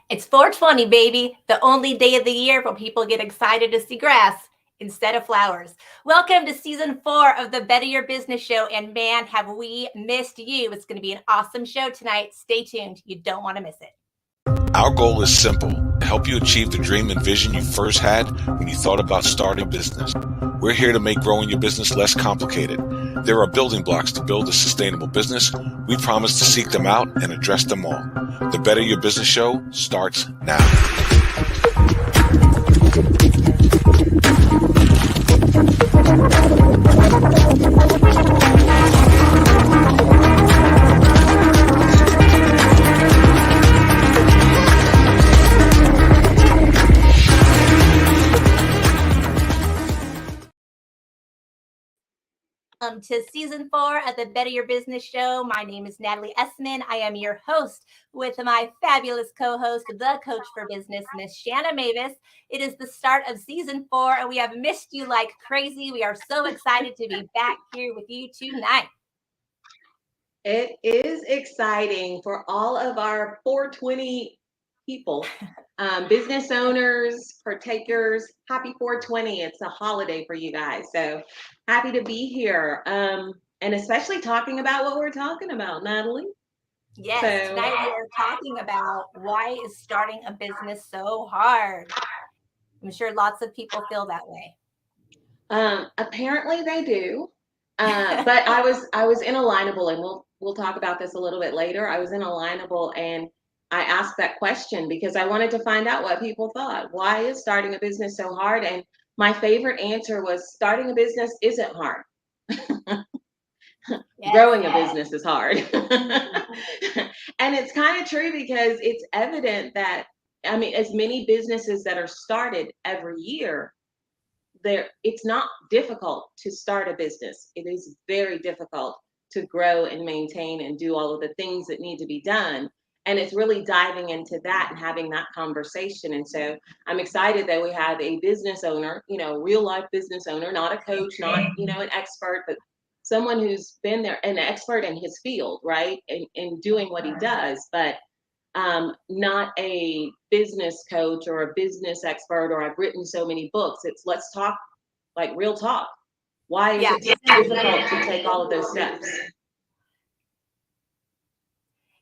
It's 420, baby, the only day of the year when people get excited to see grass instead of flowers. Welcome to season 4 of the Better Your Business Show. And man, have we missed you. It's going to be an awesome show tonight. Stay tuned. You don't want to miss it. Our goal is simple: to help you achieve the dream and vision you first had when you thought about starting a business. We're here to make growing your business less complicated. There are building blocks to build a sustainable business. We promise to seek them out and address them all. The Better Your Business Show starts now. To season 4 of the Better Your Business Show. My name is Natalie Essman. I am your host with my fabulous co-host, the coach for business, Miss Shanna Mavis. It is the start of season 4, and we have missed you like crazy. We are so excited to be back here with you tonight. It is exciting for all of our 420 people, business owners, partakers. Happy 420. It's a holiday for you guys. So happy to be here. And especially talking about what we're talking about, Natalie. Yes, tonight we are talking about why is starting a business so hard. I'm sure lots of people feel that way. Apparently they do. But I was in Alignable, and we'll talk about this a little bit later. I was in Alignable and I asked that question because I wanted to find out what people thought. Why is starting a business so hard? And my favorite answer was starting a business isn't hard. Yes, growing a business is hard. And it's kind of true because it's evident that, I mean, as many businesses that are started every year, it's not difficult to start a business. It is very difficult to grow and maintain and do all of the things that need to be done. And it's really diving into that and having that conversation. And so I'm excited that we have a business owner, real life business owner, not a coach, not, an expert, but someone who's been there, an expert in his field, right? And doing what he does, but not a business coach or a business expert, or I've written so many books. It's let's talk like real talk. Why is it difficult to take all of those steps?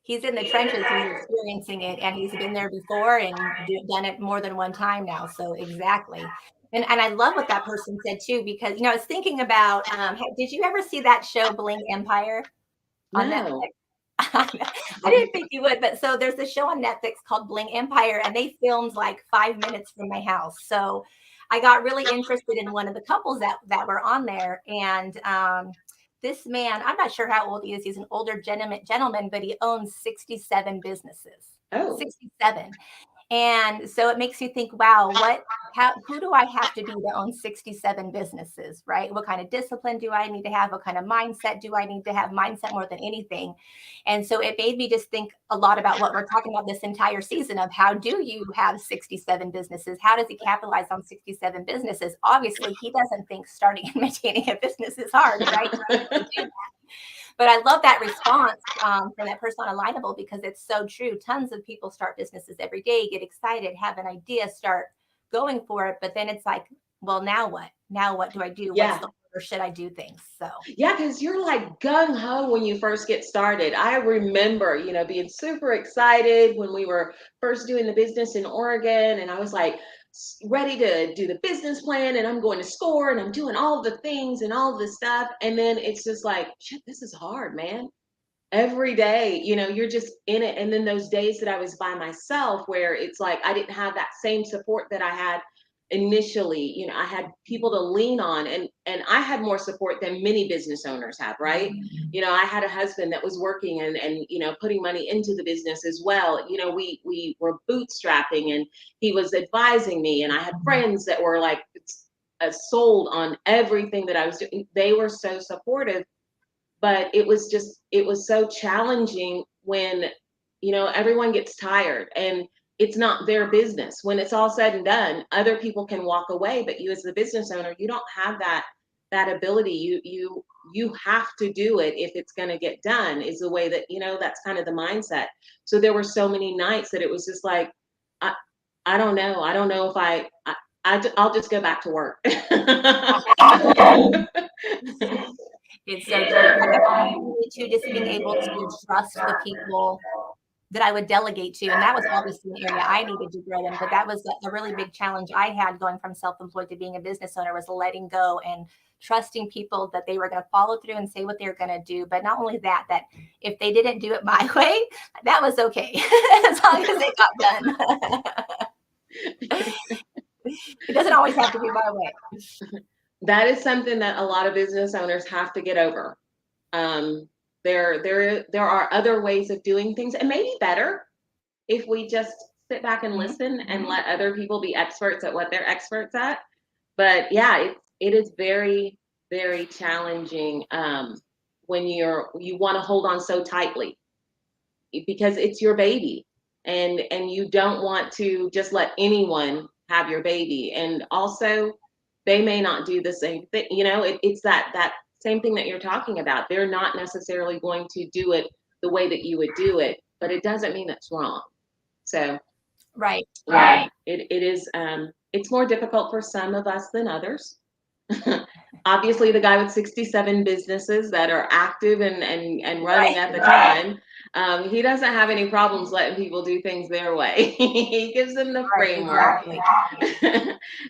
He's in the trenches, he's experiencing it, and he's been there before and done it more than one time now. So exactly. And I love what that person said too, because, I was thinking about, did you ever see that show Bling Empire on Netflix? I didn't think you would, but so there's a show on Netflix called Bling Empire, and they filmed like 5 minutes from my house. So I got really interested in one of the couples that were on there. And this man, I'm not sure how old he is. He's an older gentleman, but he owns 67 businesses. Oh. 67. And so it makes you think, wow, who do I have to be to own 67 businesses, right? What kind of discipline do I need to have? What kind of mindset do I need to have? Mindset more than anything. And so it made me just think a lot about what we're talking about this entire season of how do you have 67 businesses? How does he capitalize on 67 businesses? Obviously, he doesn't think starting and maintaining a business is hard, right? But I love that response from that person on Alignable, because it's so true. Tons of people start businesses every day, get excited, have an idea, start going for it. But then it's like, well, now what? Now what do I do? Yeah. What's the order should I do things? So yeah, because you're like gung ho when you first get started. I remember, being super excited when we were first doing the business in Oregon, and I was like ready to do the business plan, and I'm going to score, and I'm doing all the things and all the stuff. And then it's just like, shit, this is hard, man. Every day, you're just in it. And then those days that I was by myself, where it's like I didn't have that same support that I had initially. I had people to lean on, and I had more support than many business owners have, right? I had a husband that was working and putting money into the business as well. We were bootstrapping, and he was advising me, and I had friends that were like sold on everything that I was doing. They were so supportive, but it was so challenging when everyone gets tired, and it's not their business. When it's all said and done, other people can walk away, but you as the business owner, you don't have that that ability. You have to do it if it's going to get done, is the way that, that's kind of the mindset. So there were so many nights that it was just like, I, I don't know. I don't know if I'll just go back to work. It's so true. I guess really too, just being able to trust the people that I would delegate to. And that was obviously an area I needed to grow in, but that was a really big challenge I had going from self-employed to being a business owner, was letting go and trusting people that they were going to follow through and say what they were going to do. But not only that, that if they didn't do it my way, that was okay, as long as it got done. It doesn't always have to be my way. That is something that a lot of business owners have to get over. There are other ways of doing things, and maybe better if we just sit back and listen and let other people be experts at what they're experts at. But yeah, it is very, very challenging when you want to hold on so tightly, because it's your baby, and you don't want to just let anyone have your baby. And also, they may not do the same thing. It's that same thing that you're talking about. They're not necessarily going to do it the way that you would do it, but it doesn't mean it's wrong. So Right. it is it's more difficult for some of us than others. Obviously, the guy with 67 businesses that are active and running at the time, he doesn't have any problems letting people do things their way. He gives them the framework,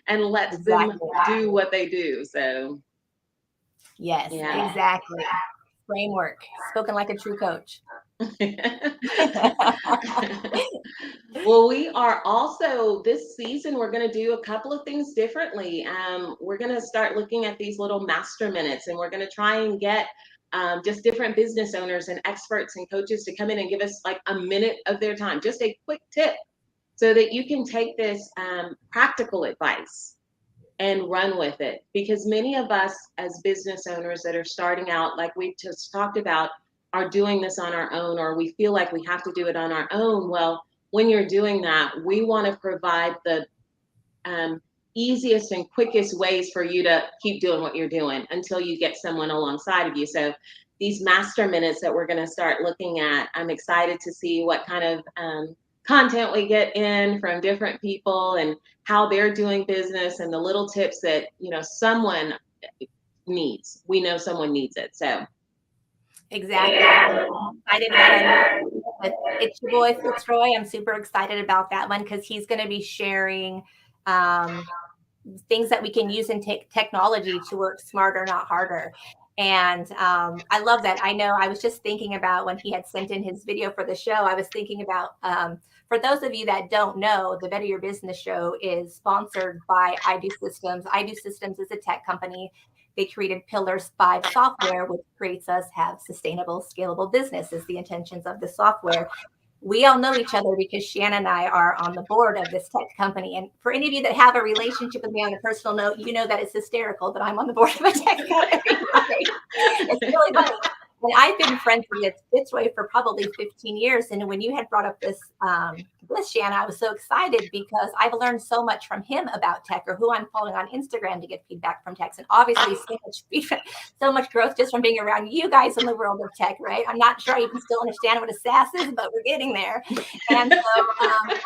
and lets them do what they do. So yes, exactly. Framework, spoken like a true coach. Well, we are also, this season, we're going to do a couple of things differently. We're going to start looking at these little master minutes, and we're going to try and get just different business owners and experts and coaches to come in and give us like a minute of their time, just a quick tip, so that you can take this practical advice and run with it. Because many of us as business owners that are starting out, like we just talked about, are doing this on our own, or we feel like we have to do it on our own. Well, when you're doing that, we want to provide the easiest and quickest ways for you to keep doing what you're doing until you get someone alongside of you. So these master minutes that we're going to start looking at, I'm excited to see what kind of content we get in from different people and how they're doing business, and the little tips that someone needs. We know someone needs it. So exactly. Excited about It's Your Boy Fitzroy. I'm super excited about that one, because he's going to be sharing things that we can use in technology to work smarter, not harder. And I love that. I know I was just thinking about when he had sent in his video for the show, I was thinking about, for those of you that don't know, the Better Your Business show is sponsored by iDo Systems. iDo Systems is a tech company. They created Pillars 5 software, which creates us have sustainable, scalable business, is the intentions of the software. We all know each other because Shanna and I are on the board of this tech company. And for any of you that have a relationship with me on a personal note, you know that it's hysterical that I'm on the board of a tech company. It's really funny. And I've been friends with Fitzroy for probably 15 years. And when you had brought up this, Shanna, I was so excited because I've learned so much from him about tech, or who I'm following on Instagram to get feedback from tech. And obviously so much growth just from being around you guys in the world of tech, right? I'm not sure I even still understand what a SaaS is, but we're getting there. And so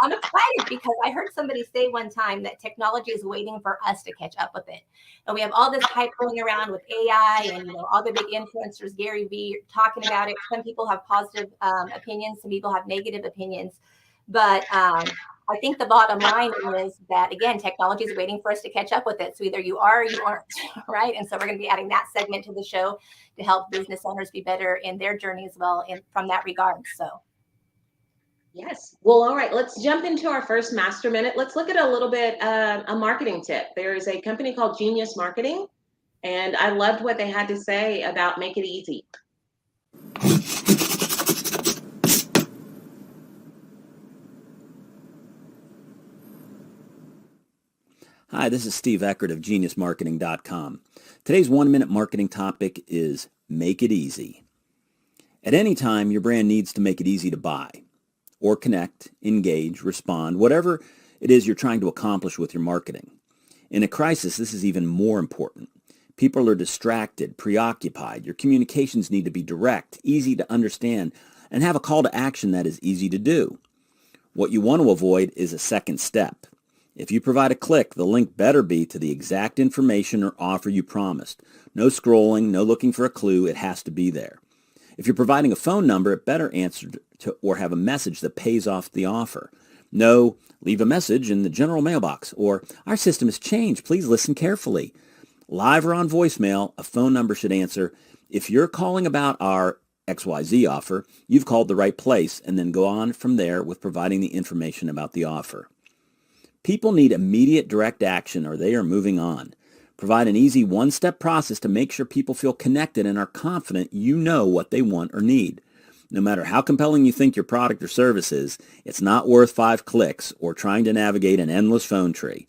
I'm excited because I heard somebody say one time that technology is waiting for us to catch up with it. And we have all this hype going around with AI and all the big influencers, Gary Vee, talking about it. Some people have positive opinions, some people have negative opinions. But I think the bottom line is that, again, technology is waiting for us to catch up with it. So either you are or you aren't, right? And so we're going to be adding that segment to the show to help business owners be better in their journey as well, from that regard. So. Yes. Well, all right, let's jump into our first master minute. Let's look at a little bit a marketing tip. There is a company called Genius Marketing, and I loved what they had to say about make it easy. Hi, this is Steve Eckert of GeniusMarketing.com. Today's 1-minute marketing topic is make it easy. At any time, your brand needs to make it easy to buy or connect, engage, respond, whatever it is you're trying to accomplish with your marketing. In a crisis, this is even more important People are distracted, preoccupied. Your communications need to be direct, easy to understand, and have a call to action that is easy to do. What you want to avoid is a second step. If you provide a click, the link better be to the exact information or offer you promised. No scrolling, no looking for a clue. It has to be there. If you're providing a phone number, it better answer to or have a message that pays off the offer. No, leave a message in the general mailbox, or our system has changed. Please listen carefully. Live or on voicemail, a phone number should answer, if you're calling about our XYZ offer, you've called the right place, and then go on from there with providing the information about the offer. People need immediate direct action or they are moving on. Provide an easy one-step process to make sure people feel connected and are confident you know what they want or need. No matter how compelling you think your product or service is, it's not worth 5 clicks or trying to navigate an endless phone tree.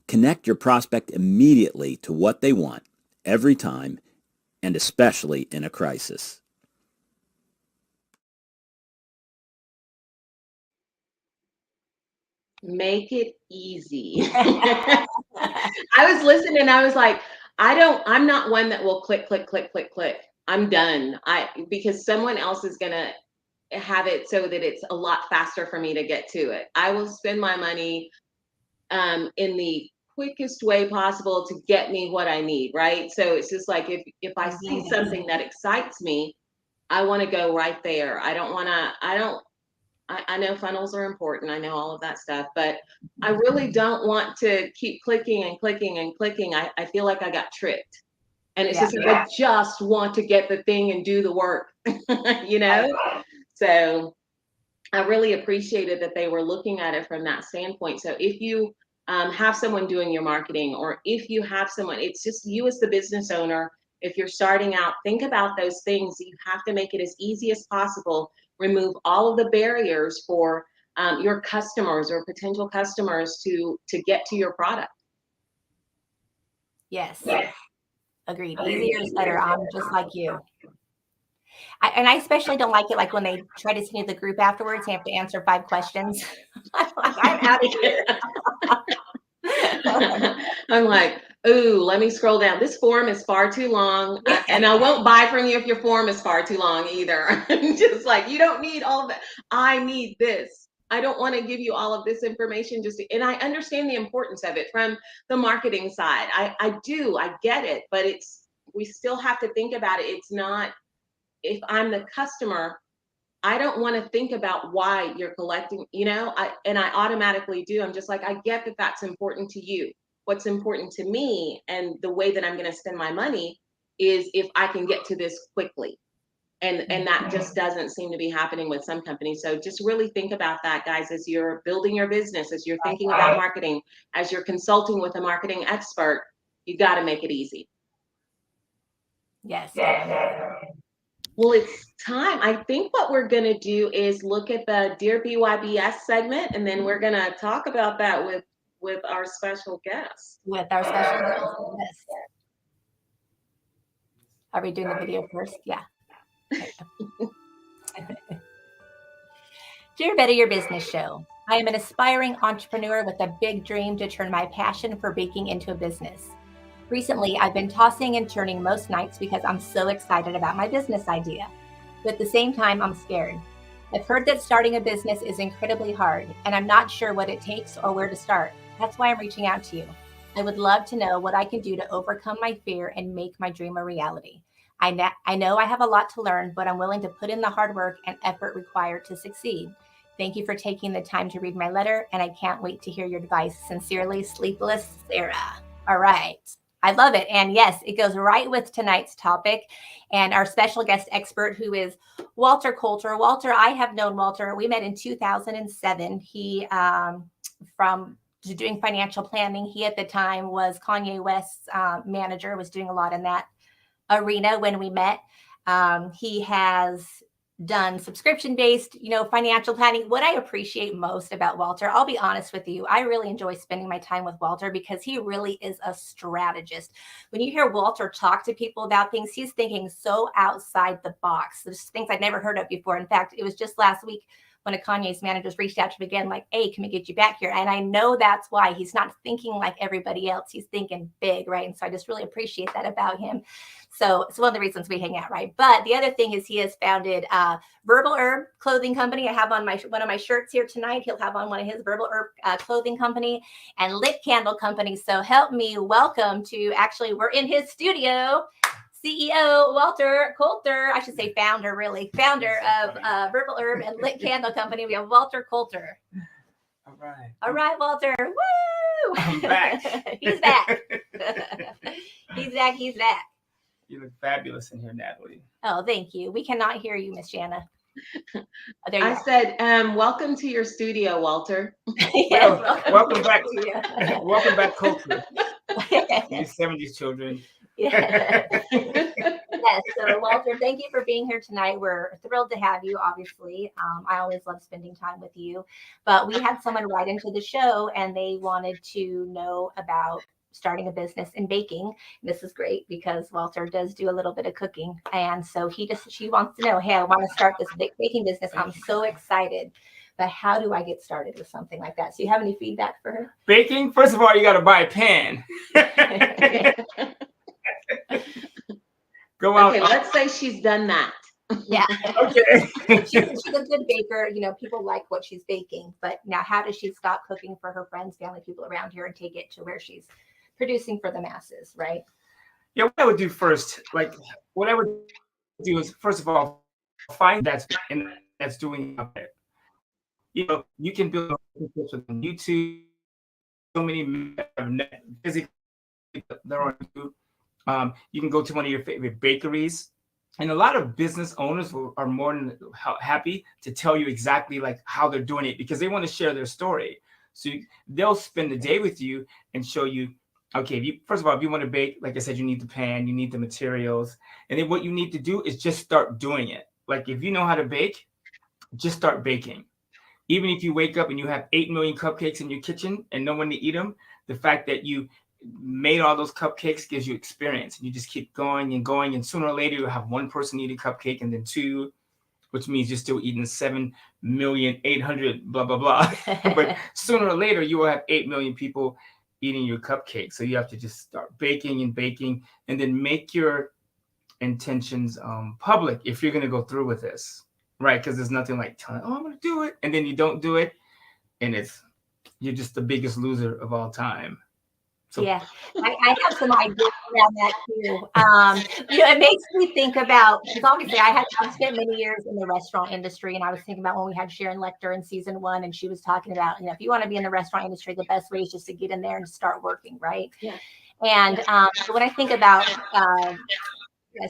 Connect your prospect immediately to what they want, every time, and especially in a crisis. Make it easy. I was listening and I was like, I'm not one that will click, click, click, click, click. I'm done. Because someone else is gonna have it so that it's a lot faster for me to get to it. I will spend my money in the quickest way possible to get me what I need, right? So it's just like if I see something that excites me, I want to go right there. I know funnels are important. I know all of that stuff, but I really don't want to keep clicking and clicking and clicking. I feel like I got tricked. And it's just like, I just want to get the thing and do the work, you know? So I really appreciated that they were looking at it from that standpoint. So if you have someone doing your marketing, or if you have someone, it's just you as the business owner. If you're starting out, think about those things. You have to make it as easy as possible. Remove all of the barriers for your customers or potential customers to get to your product. Yes. Agreed. Easier is better. I'm just like you. I especially don't like it, like when they try to send you the group afterwards, you have to answer 5 questions. I'm like, I'm out of here. I'm like, ooh, let me scroll down. This form is far too long. And I won't buy from you if your form is far too long either. I'm just like, you don't need all of that. I need this. I don't want to give you all of this information and I understand the importance of it from the marketing side. I get it, but we still have to think about it. It's not, if I'm the customer, I don't want to think about why you're collecting, and I automatically do. I'm just like, I get that that's important to you. What's important to me and the way that I'm going to spend my money is if I can get to this quickly. And that just doesn't seem to be happening with some companies. So just really think about that, guys, as you're building your business, as you're thinking about marketing, as you're consulting with a marketing expert, you got to make it easy. Yes. Well, it's time. I think what we're going to do is look at the Dear BYBS segment, and then we're going to talk about that with our special guest. With our special guest, yes. Are we doing the video first? Yeah. Dear Better Your Business Show, I am an aspiring entrepreneur with a big dream to turn my passion for baking into a business. Recently, I've been tossing and turning most nights because I'm so excited about my business idea. But at the same time, I'm scared. I've heard that starting a business is incredibly hard, and I'm not sure what it takes or where to start. That's why I'm reaching out to you. I would love to know what I can do to overcome my fear and make my dream a reality. I know I have a lot to learn, but I'm willing to put in the hard work and effort required to succeed. Thank you for taking the time to read my letter, and I can't wait to hear your advice. Sincerely, Sleepless Sarah. All right. I love it. And yes, it goes right with tonight's topic and our special guest expert, who is Walter Coulter. Walter, I have known Walter. We met in 2007. He, from doing financial planning, he at the time was Kanye West's manager, was doing a lot in that arena when we met. He has done subscription-based, financial planning. What I appreciate most about Walter, I'll be honest with you, I really enjoy spending my time with Walter because he really is a strategist. When you hear Walter talk to people about things, he's thinking so outside the box. There's things I'd never heard of before. In fact, it was just last week, one of Kanye's managers reached out to him again, like, hey, can we get you back here? And I know that's why he's not thinking like everybody else. He's thinking big, right? And so I just really appreciate that about him. So it's one of the reasons we hang out, right? But the other thing is he has founded Verbal Herb clothing company. I have on one of my shirts here tonight. He'll have on one of his Verbal Herb clothing company, and Lit Candle company. So help me welcome to, actually, we're in his studio, CEO Walter Coulter. I should say founder, really. Founder of Verbal Herb and Lit Candle company. We have Walter Coulter. All right. All right, Walter. Woo! I'm back. He's back. He's back. He's back. You look fabulous in here, Natalie. Oh, thank you. We cannot hear you, Miss Shanna. Oh, there you I said, welcome to your studio, Walter. Yes, welcome back. to Welcome back, Coulter. You 70s children. Yes. Yes. So, Walter, thank you for being here tonight. We're thrilled to have you, obviously. I always love spending time with you. But we had someone write into the show, and they wanted to know about starting a business in baking. And this is great because Walter does do a little bit of cooking. And so she wants to know, hey, I want to start this baking business. I'm so excited. But how do I get started with something like that? So you have any feedback for her? Baking? First of all, you got to buy a pan. Go out. Okay, let's say she's done that. Yeah. Okay. She's a good baker. You know, people like what she's baking. But now how does she stop cooking for her friends, family, people around here and take it to where she's producing for the masses, right? Yeah, what I would do first, what I would do is, first of all, find that's doing it. You know, you can build relationships on YouTube. So many physically they're on YouTube. You can go to one of your favorite bakeries, and a lot of business owners are more than happy to tell you exactly like how they're doing it, because they want to share their story. So they'll spend the day with you and show you, okay, first of all, if you want to bake, like I said, you need the pan, you need the materials. And then what you need to do is just start doing it. Like if you know how to bake, just start baking. Even if you wake up and you have 8 million cupcakes in your kitchen and no one to eat them, the fact that you made all those cupcakes gives you experience. And you just keep going and going. And sooner or later, you'll have one person eat a cupcake and then two, which means you're still eating 7,800,000, blah, blah, blah. But sooner or later, you will have 8 million people eating your cupcake. So you have to just start baking and then make your intentions public if you're going to go through with this, right? Because there's nothing like telling, oh, I'm going to do it, and then you don't do it, and you're just the biggest loser of all time. So, yeah, I have some ideas around that too. You know, it makes me think about, because obviously I've spent many years in the restaurant industry, and I was thinking about when we had Sharon Lecter in season 1, and she was talking about, you know, if you want to be in the restaurant industry, the best way is just to get in there and start working, right? Yeah. And when I think about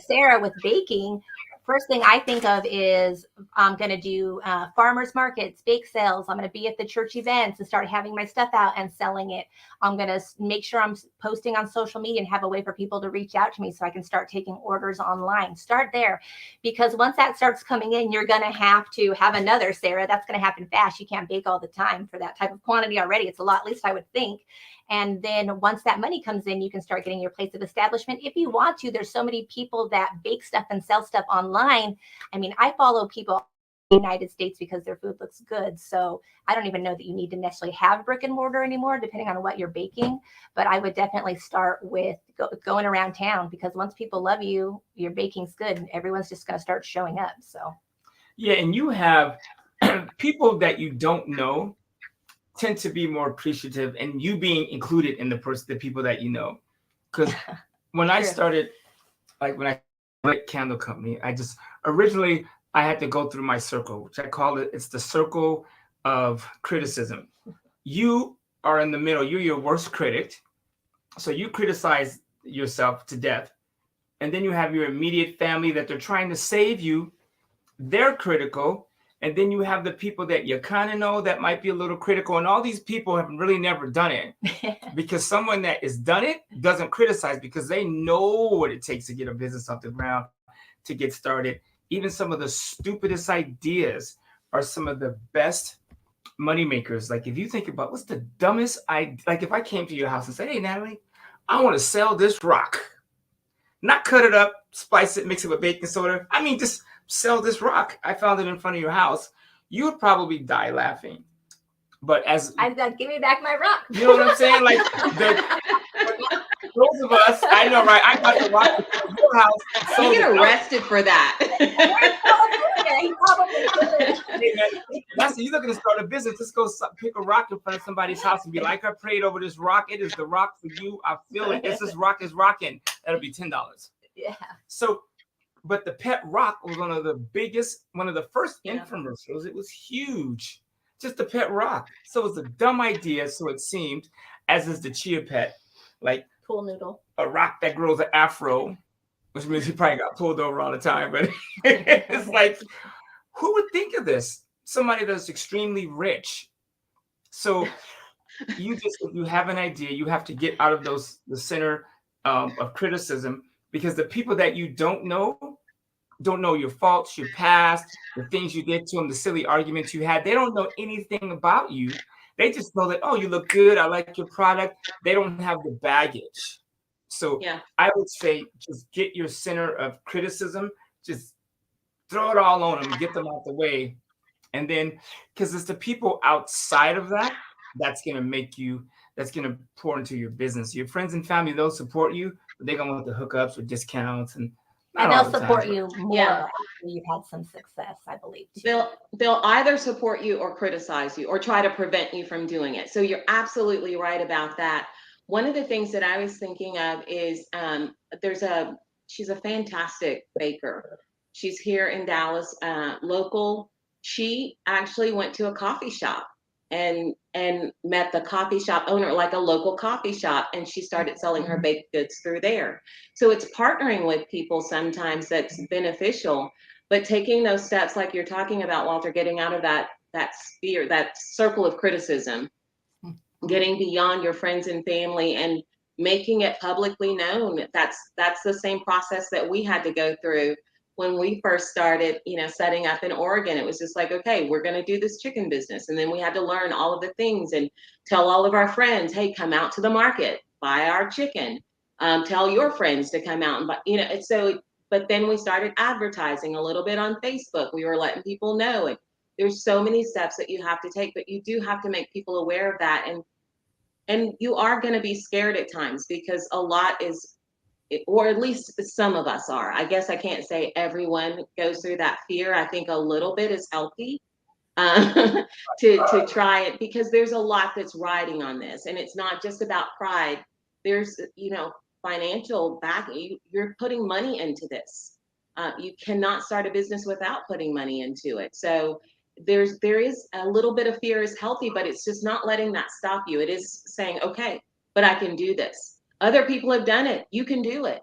Sarah with baking, first thing I think of is I'm going to do farmers markets, bake sales. I'm going to be at the church events and start having my stuff out and selling it. I'm going to make sure I'm posting on social media and have a way for people to reach out to me so I can start taking orders online. Start there, because once that starts coming in, you're going to have another Sarah. That's going to happen fast. You can't bake all the time for that type of quantity already. It's a lot, at least I would think. And then once that money comes in, you can start getting your place of establishment. If you want to, there's so many people that bake stuff and sell stuff online. I mean, I follow people in the United States because their food looks good. So I don't even know that you need to necessarily have brick and mortar anymore, depending on what you're baking. But I would definitely start with going around town, because once people love you, your baking's good, and everyone's just going to start showing up. So yeah, and you have people that you don't know tend to be more appreciative, and you being included in the people that you know. Because when I started, like when I started candle company, originally I had to go through my circle, which I call it's the circle of criticism. You are in the middle. You're your worst critic. So you criticize yourself to death. And then you have your immediate family that they're trying to save you. They're critical. And then you have the people that you kind of know that might be a little critical. And all these people have really never done it, because someone that has done it doesn't criticize, because they know what it takes to get a business off the ground, to get started. Even some of the stupidest ideas are some of the best money makers. Like if you think about what's the dumbest idea, like if I came to your house and said, hey, Natalie, I want to sell this rock, not cut it up, spice it, mix it with baking soda. I mean, just sell this rock. I found it in front of your house. you would probably die laughing. But as I'm like, give me back my rock. you know what I'm saying, like those of us, I know, right? I got the rock to your house. You get arrested for that. That's you're looking to start a business. Just go pick a rock in front of somebody's house and be like, I prayed over this rock. It is the rock for you. I feel it. It's this rock is rocking. That'll be $10. Yeah. So, but the pet rock was one of the first infomercials. It was huge. Just the pet rock. So it was a dumb idea. So it seemed, as is the chia pet, like pool noodle, a rock that grows an afro, which means he probably got pulled over all the time. But it's like, who would think of this? Somebody that's extremely rich. So if you have an idea, you have to get out of the center of criticism, because the people that you don't know your faults, your past, the things you did to them, the silly arguments you had. They don't know anything about you. They just know that, oh, you look good. I like your product. They don't have the baggage. So I would say just get your center of criticism, just throw it all on them, get them out the way. And then, because it's the people outside of that's going to pour into your business. Your friends and family, they'll support you, but they're going to want the hookups or discounts. And they'll support you more after you've had some success, I believe. Too. They'll either support you or criticize you or try to prevent you from doing it. So you're absolutely right about that. One of the things that I was thinking of is she's a fantastic baker. She's here in Dallas, local. She actually went to a coffee shop and met the coffee shop owner, like a local coffee shop, and she started selling her baked goods through there. So it's partnering with people sometimes that's beneficial, but taking those steps like you're talking about, Walter, getting out of that sphere, that circle of criticism, getting beyond your friends and family and making it publicly known. That's the same process that we had to go through when we first started, setting up in Oregon. It was just like, okay, we're going to do this chicken business. And then we had to learn all of the things and tell all of our friends, hey, come out to the market, buy our chicken, tell your friends to come out and buy, but then we started advertising a little bit on Facebook. We were letting people know. And there's so many steps that you have to take, but you do have to make people aware of that. And you are going to be scared at times, because a lot is, or at least some of us are. I guess I can't say everyone goes through that fear. I think a little bit is healthy to try it, because there's a lot that's riding on this, and it's not just about pride. There's financial backing. You're putting money into this. You cannot start a business without putting money into it. So there is a little bit of fear is healthy, but it's just not letting that stop you. It is saying, okay, but I can do this. Other people have done it. You can do it.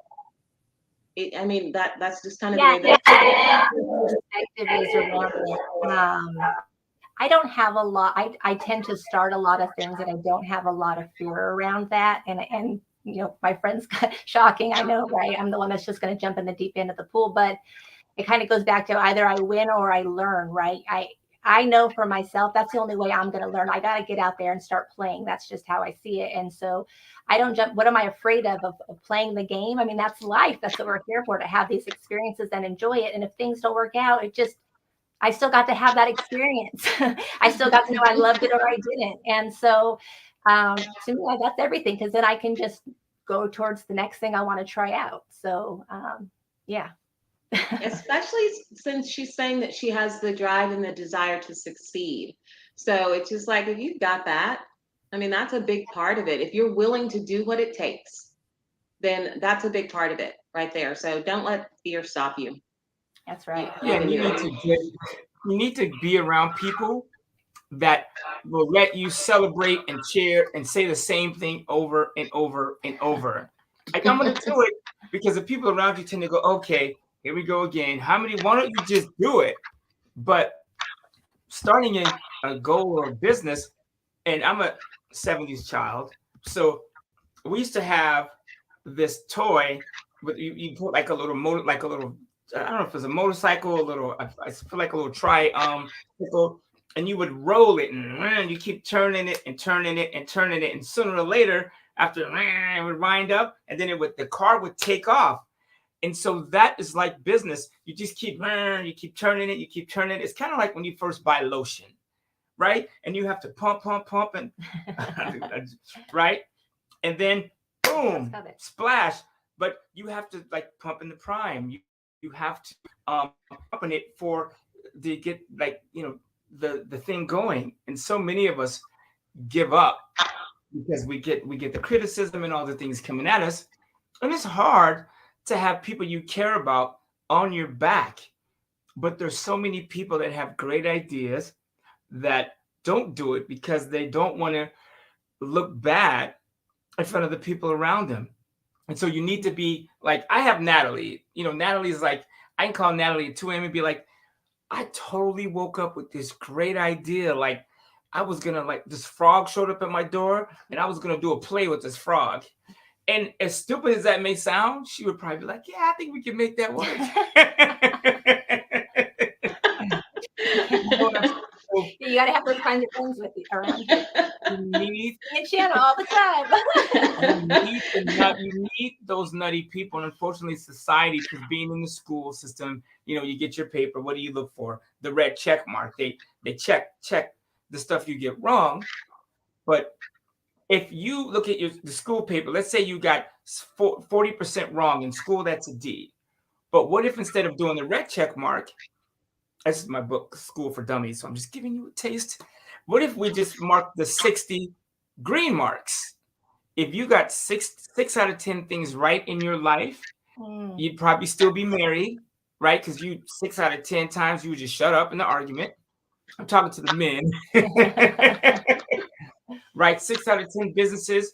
That's just kind of the way that perspective is around it. I don't have a lot. I tend to start a lot of things, and I don't have a lot of fear around that. And my friends, shocking, I know, right? I'm the one that's just going to jump in the deep end of the pool, but it kind of goes back to either I win or I learn, right? I know for myself, that's the only way I'm going to learn. I got to get out there and start playing. That's just how I see it. And so I don't jump. What am I afraid of playing the game? I mean, that's life. That's what we're here for, to have these experiences and enjoy it. And if things don't work out, I still got to have that experience. I still got to know I loved it or I didn't. And so to me, that's everything, because then I can just go towards the next thing I want to try out. So yeah. Especially since she's saying that she has the drive and the desire to succeed. So it's just like, if you've got that, that's a big part of it. If you're willing to do what it takes, then that's a big part of it right there. So don't let fear stop you. That's right. Yeah, you need to be around people that will let you celebrate and cheer and say the same thing over and over and over. Like, I'm going to do it, because the people around you tend to go, okay, here we go again. Why don't you just do it? But starting in a goal or a business, and I'm a 70s child, so we used to have this toy, but you put like a little motor, like a little, I don't know if it's a motorcycle, I feel like a little tricycle, and you would roll it, and you keep turning it and turning it and turning it, and sooner or later, after it would wind up, and then the car would take off. And so that is like business. You just keep turning it, you keep turning it. It's kind of like when you first buy lotion, right? And you have to pump, and right? And then boom, splash. But you have to like pump in the prime. You have to pump in it for to get like, you know, the thing going. And so many of us give up because we get the criticism and all the things coming at us. And it's hard to have people you care about on your back. But there's so many people that have great ideas that don't do it because they don't want to look bad in front of the people around them. And so you need to be like, I have Natalie. You know, Natalie's like, I can call Natalie at 2 a.m. and be like, I totally woke up with this great idea. Like, I was going to, like, this frog showed up at my door and I was going to do a play with this frog. And as stupid as that may sound, she would probably be like, yeah, I think we can make that work. You got to have those kinds of things with you around you. You need and Shanna all the time. you need those nutty people. And unfortunately, society, because being in the school system, you know, you get your paper. What do you look for? The red check mark. They check the stuff you get wrong. But if you look at the school paper, let's say you got 40% wrong in school, that's a D. But what if instead of doing the red check mark, this is my book, School for Dummies, so I'm just giving you a taste. What if we just mark the 60 green marks? If you got six out of 10 things right in your life, you'd probably still be married, right? Because 6 out of 10 times you would just shut up in the argument. I'm talking to the men. Right? 6 out of 10 businesses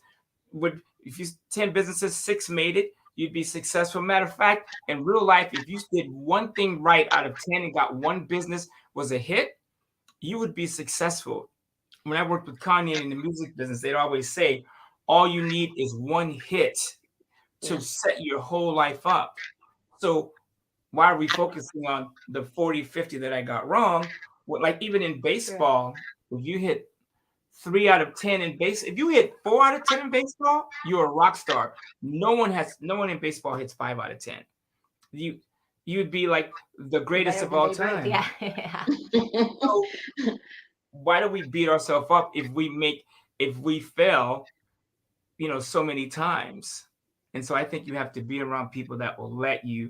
if you 10 businesses, 6 made it, you'd be successful. Matter of fact, in real life, if you did one thing right out of 10 and got one business was a hit, you would be successful. When I worked with Kanye in the music business, they'd always say, all you need is one hit to set your whole life up. So why are we focusing on the 40, 50 that I got wrong? Well, like even in baseball, if you hit 3 out of 10 in base, if you hit 4 out of 10 in baseball, you're a rock star. No one in baseball hits 5 out of 10. You'd be like the greatest of all time. Yeah. So why do we beat ourselves up if we fail, you know, so many times? And so I think you have to be around people that will let you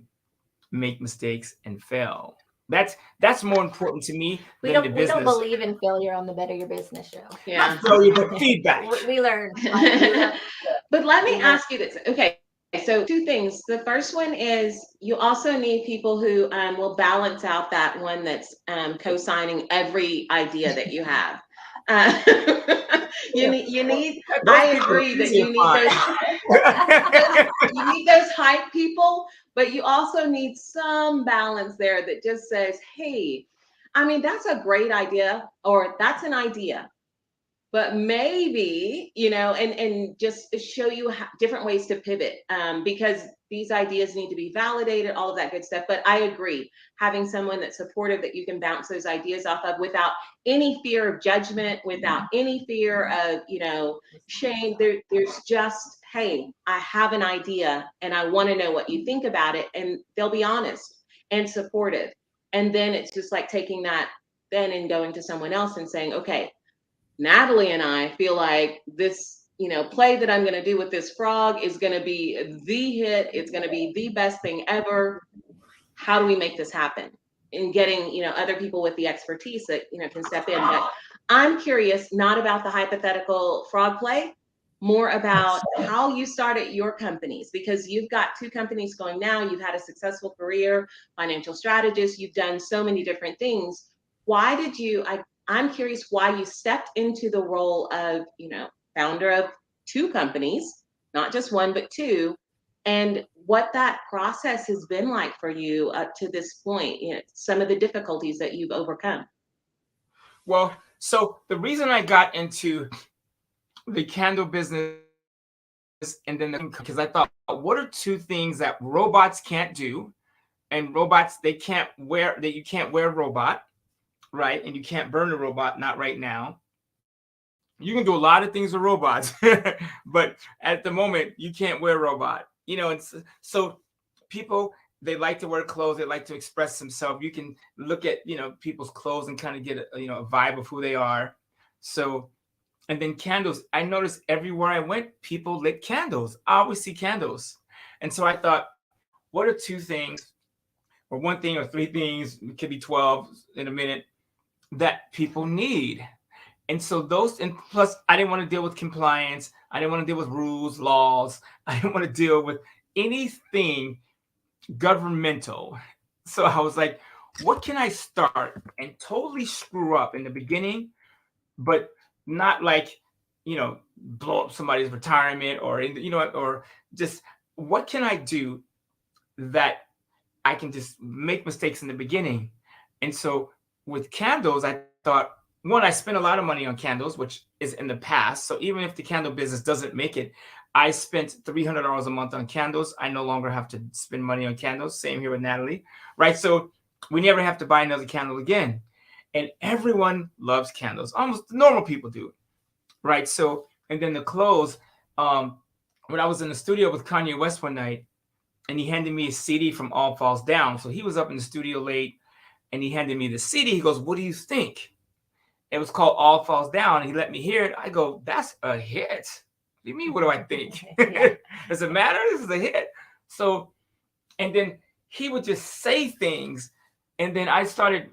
make mistakes and fail. That's more important to me than the business. We don't believe in failure on the Better Your Business show. Yeah. Not failure, but feedback. We learn. But let me ask you this. Okay. So 2 things. The first one is you also need people who will balance out that one that's co-signing every idea that you have. You need. I agree that you need those hype people, but you also need some balance there that just says, "Hey, I mean that's a great idea," or "That's an idea." But maybe, you know, and just show you different ways to pivot because these ideas need to be validated, all of that good stuff. But I agree, having someone that's supportive that you can bounce those ideas off of without any fear of judgment, without any fear of, you know, shame. There's just, hey, I have an idea and I want to know what you think about it. And they'll be honest and supportive. And then it's just like taking that then and going to someone else and saying, okay, Natalie and I feel like this, you know, play that I'm going to do with this frog is going to be the hit. It's going to be the best thing ever. How do we make this happen? And getting, you know, other people with the expertise that, you know, can step in. But I'm curious, not about the hypothetical frog play, more about how you started your companies, because you've got 2 companies going now. You've had a successful career, financial strategist. You've done so many different things. Why did I'm curious why you stepped into the role of, you know, founder of 2 companies, not just 1, but 2, and what that process has been like for you up to this point, you know, some of the difficulties that you've overcome. Well, so the reason I got into the candle business and then because I thought, what are 2 things that robots can't do? And robots, you can't wear a robot. Right? And you can't burn a robot, not right now. You can do a lot of things with robots, but at the moment, you can't wear a robot. You know, and so people, they like to wear clothes, they like to express themselves. You can look at, people's clothes and kind of get a vibe of who they are. So, and then candles, I noticed everywhere I went, people lit candles. I always see candles. And so I thought, what are two things or one thing or three things, it could be 12 in a minute, that people need? And so those, and plus I didn't want to deal with compliance. I didn't want to deal with rules, laws. I didn't want to deal with anything governmental. So I was like, what can I start and totally screw up in the beginning, but not like, blow up somebody's retirement or, or just what can I do that I can just make mistakes in the beginning? And so with candles, I thought, one, I spent a lot of money on candles, which is in the past. So even if the candle business doesn't make it, I spent $300 a month on candles. I no longer have to spend money on candles. Same here with Natalie, right? So we never have to buy another candle again. And everyone loves candles. Almost normal people do, right? So, and then the clothes, when I was in the studio with Kanye West one night, and he handed me a CD from All Falls Down. So he was up in the studio late, and he handed me the CD. He goes, "What do you think?" It was called All Falls Down. He let me hear it. I go, "That's a hit." What do you mean, what do I think? Does it matter? This is a hit. So, and then he would just say things. And then I started,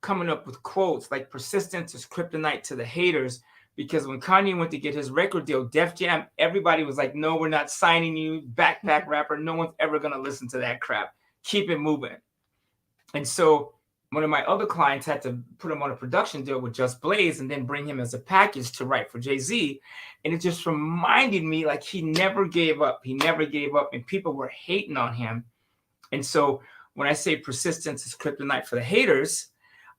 coming up with quotes like persistence is kryptonite to the haters. Because when Kanye went to get his record deal, Def Jam, everybody was like, "No, we're not signing you. Backpack rapper. No one's ever going to listen to that crap. Keep it moving." And so one of my other clients had to put him on a production deal with Just Blaze and then bring him as a package to write for Jay-Z. And it just reminded me like he never gave up. He never gave up. And people were hating on him. And so when I say persistence is kryptonite for the haters,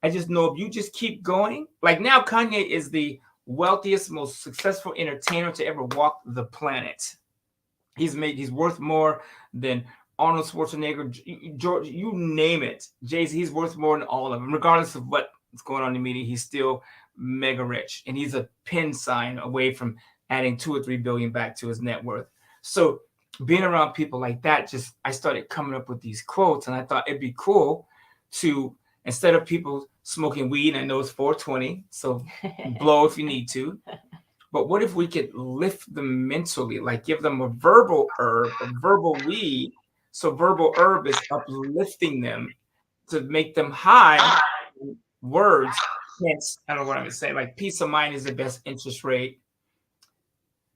I just know if you just keep going, like now Kanye is the wealthiest, most successful entertainer to ever walk the planet. He's worth more than Arnold Schwarzenegger, George, you name it. Jay-Z, he's worth more than all of them. Regardless of what's going on in the media, he's still mega rich. And he's a pin sign away from adding 2 or 3 billion back to his net worth. So being around people like that, I started coming up with these quotes, and I thought it'd be cool to, instead of people smoking weed, I know it's 420, so blow if you need to. But what if we could lift them mentally, like give them a verbal herb, a verbal weed? So verbal herb is uplifting them to make them high. Words, hence, I don't know what I'm going to say, like peace of mind is the best interest rate.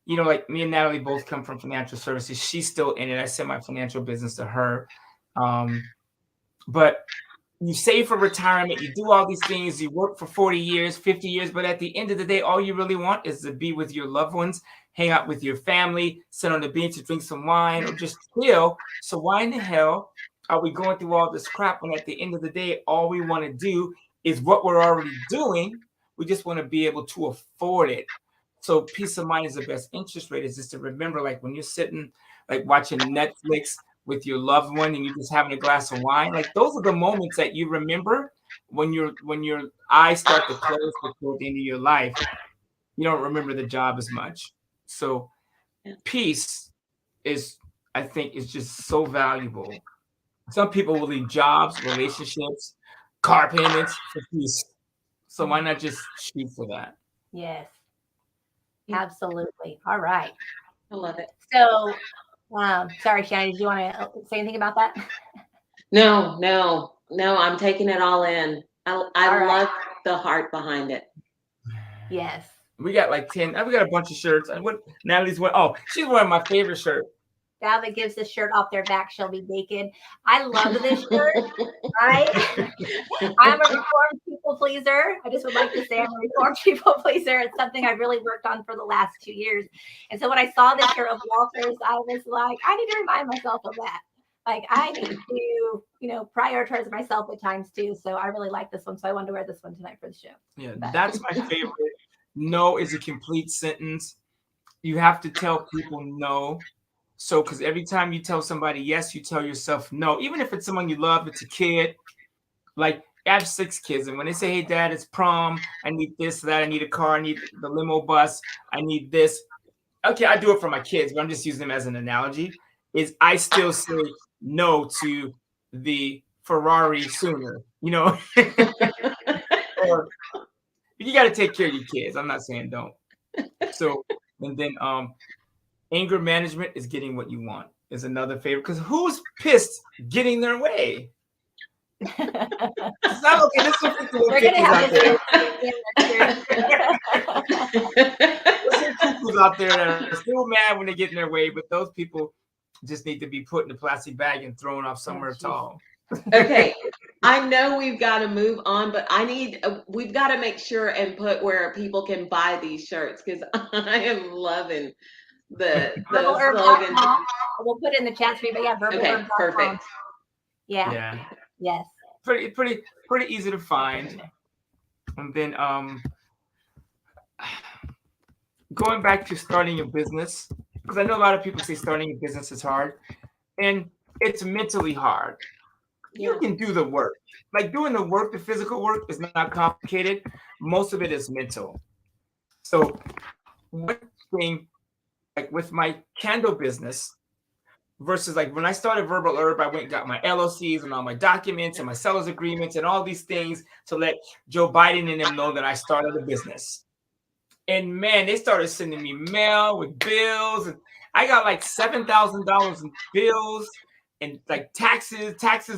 Like me and Natalie both come from financial services. She's still in it. I send my financial business to her. But you save for retirement, you do all these things, you work for 40 years, 50 years, but at the end of the day, all you really want is to be with your loved ones, hang out with your family, sit on the beach and drink some wine, or just chill. So why in the hell are we going through all this crap when at the end of the day, all we want to do is what we're already doing? We just want to be able to afford it. So peace of mind is the best interest rate, is just to remember, like when you're sitting, like watching Netflix with your loved one and you're just having a glass of wine, like those are the moments that you remember when your eyes start to close before the end of your life. You don't remember the job as much. So peace is, I think, is just so valuable. Some people will leave jobs, relationships, car payments for peace. So why not just shoot for that? Yes, absolutely. All right. I love it. So, sorry, Shanna, did you want to say anything about that? No, I'm taking it all in. I love the heart behind it. Yes. We got like 10. We got a bunch of shirts. And what Natalie's wearing? Oh, she's wearing my favorite shirt. Now that gives the shirt off their back shall be naked. I love this shirt. Right? I'm a reformed people pleaser. I just would like to say I'm a reformed people pleaser. It's something I've really worked on for the last 2 years. And so when I saw this shirt of Walter's, I was like, I need to remind myself of that. Like I need to, prioritize myself at times too. So I really like this one. So I wanted to wear this one tonight for the show. Yeah, that's my favorite. No is a complete sentence. You have to tell people no. So, because every time you tell somebody yes, you tell yourself no. Even if it's someone you love, it's a kid. Like, I have 6 kids. And when they say, "Hey, Dad, it's prom. I need this, that. I need a car. I need the limo bus. I need this." Okay, I do it for my kids, but I'm just using them as an analogy. I still say, no to the Ferrari sooner, or you got to take care of your kids. I'm not saying don't. So, and then anger management is getting what you want is another favorite, because who's pissed getting their way? It's not okay. There's some cuckoos out there. There's some cuckoos out there that are still mad when they get in their way, but those people just need to be put in a plastic bag and thrown off somewhere tall. Okay, I know we've got to move on, but we've got to make sure and put where people can buy these shirts, because I am loving the slogan. We'll put it in the chat for you, but yeah, okay, perfect. Yeah. Yes. Pretty easy to find. And then going back to starting a business, because I know a lot of people say starting a business is hard, and it's mentally hard. You can do the work. Like doing the work, the physical work is not complicated. Most of it is mental. So one thing, like with my candle business, versus like when I started Verbal Herb, I went and got my LLCs and all my documents and my seller's agreements and all these things to let Joe Biden and them know that I started a business. And man, they started sending me mail with bills, and I got like $7,000 in bills and like taxes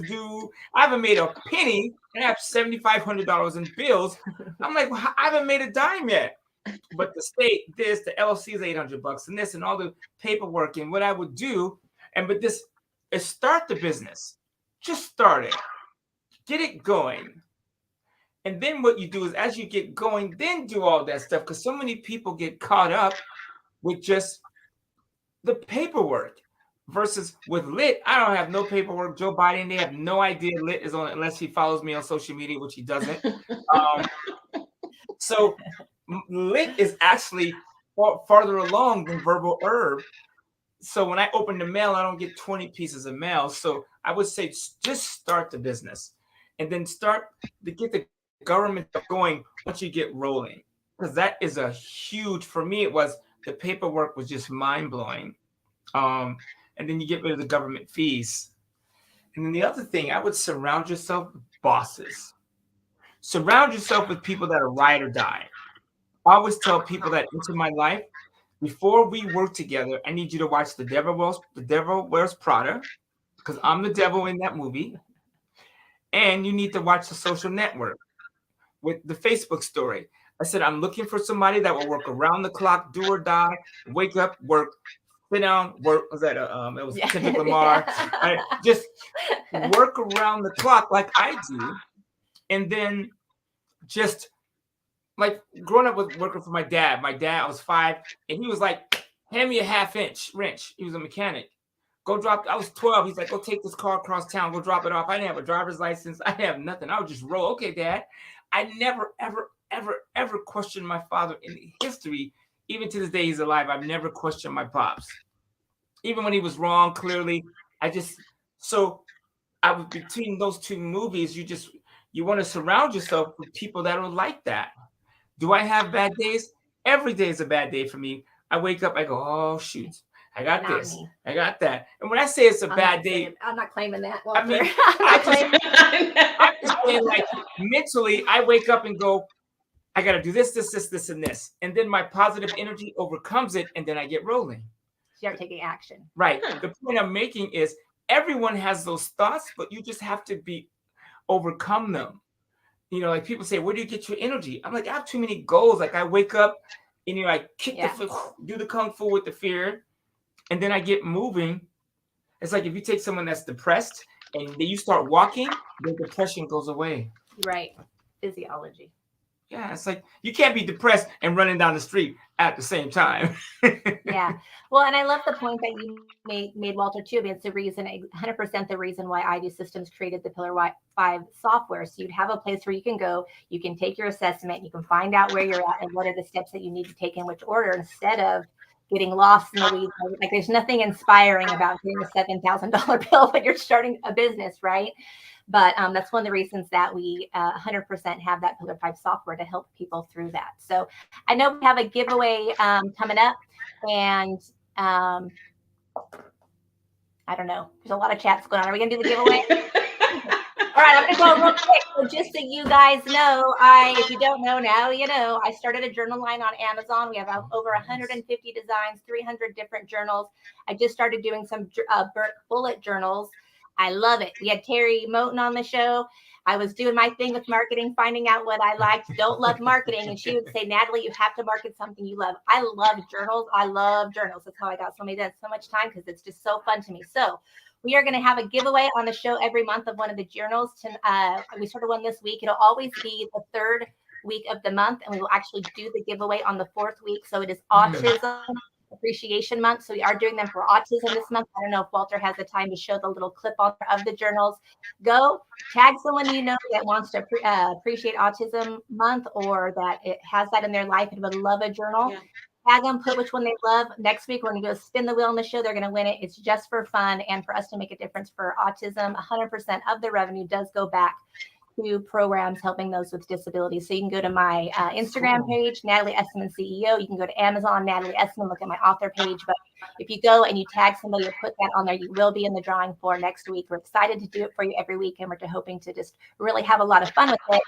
due. I haven't made a penny, and I have $7,500 in bills. I'm like, well, I haven't made a dime yet. But the state, the LLC is $800 and this and all the paperwork, and what I would do, but this is start the business. Just start it. Get it going. And then what you do is as you get going, then do all that stuff, because so many people get caught up with just the paperwork versus with Lit. I don't have no paperwork. Joe Biden, they have no idea Lit is on it unless he follows me on social media, which he doesn't. So Lit is actually farther along than Verbal Herb. So when I open the mail, I don't get 20 pieces of mail. So I would say just start the business, and then start to get the government going once you get rolling, because that is a huge, for me, it was the paperwork was just mind-blowing. And then you get rid of the government fees. And then the other thing, I would surround yourself with bosses. Surround yourself with people that are ride or die. I always tell people that into my life, before we work together, I need you to watch The Devil Wears Prada, because I'm the devil in that movie. And you need to watch The Social Network with the Facebook story. I said, I'm looking for somebody that will work around the clock, do or die, wake up, work, sit down, work. Was that it was Kendrick Lamar. Right? Just work around the clock like I do. And then just like growing up with working for my dad. I was 5, and he was like, hand me a 1/2-inch wrench. He was a mechanic. Go drop. I was 12. He's like, go take this car across town. Go drop it off. I didn't have a driver's license. I didn't have nothing. I would just roll. Okay, Dad. I never, ever questioned my father in history. Even to this day, he's alive. I've never questioned my pops. Even when he was wrong, clearly, so I was between those two movies. You want to surround yourself with people that are like that. Do I have bad days? Every day is a bad day for me. I wake up, I go, oh, shoot. I got not this. Me. I got that. And when I say it's a bad day, I'm not claiming that, Walter. I mean, I'm just saying, like, mentally, I wake up and go, I got to do this, and this. And then my positive energy overcomes it, and then I get rolling. Start taking action. Right. The point I'm making is everyone has those thoughts, but you just have to overcome them. Like people say, where do you get your energy? I'm like, I have too many goals. Like I wake up and I kick do the kung fu with the fear, and then I get moving. It's like if you take someone that's depressed and then you start walking, the depression goes away. Right. Physiology. Yeah, it's like you can't be depressed and running down the street at the same time. Yeah. Well, and I love the point that you made, Walter, too. I mean, it's the reason, 100% the reason why ID Systems created the Pillar 5 software. So you'd have a place where you can go, you can take your assessment, you can find out where you're at and what are the steps that you need to take in which order, instead of getting lost in the weeds. Like there's nothing inspiring about getting a $7,000 bill when you're starting a business, right? But that's one of the reasons that we 100% have that Pillar 5 software to help people through that. So I know we have a giveaway coming up, and I don't know. There's a lot of chats going on. Are we going to do the giveaway? All right, I'm gonna go real quick. So just so you guys know, if you don't know now, you know, I started a journal line on Amazon. We have over 150 designs, 300 different journals. I just started doing some bullet journals. I love it. We had Terry Moten on the show. I was doing my thing with marketing, finding out what I liked, don't love marketing. And she would say, Natalie, you have to market something you love. I love journals. I love journals. That's how I got so much time, because it's just so fun to me. So we are going to have a giveaway on the show every month of one of the journals. We started one this week. It'll always be the third week of the month, and we will actually do the giveaway on the fourth week. So it is Autism Appreciation Month. So we are doing them for autism this month. I don't know if Walter has the time to show the little clip on of the journals. Go tag someone you know that wants to appreciate Autism Month, or that it has that in their life and would love a journal. Yeah. Tag them, put which one they love. Next week, we're going to go spin the wheel on the show. They're going to win it. It's just for fun and for us to make a difference for autism. 100% of the revenue does go back to programs helping those with disabilities. So you can go to my Instagram page, Natalie Essman CEO. You can go to Amazon, Natalie Essman, look at my author page. But if you go and you tag somebody or put that on there, you will be in the drawing for next week. We're excited to do it for you every week, and we're hoping to just really have a lot of fun with it.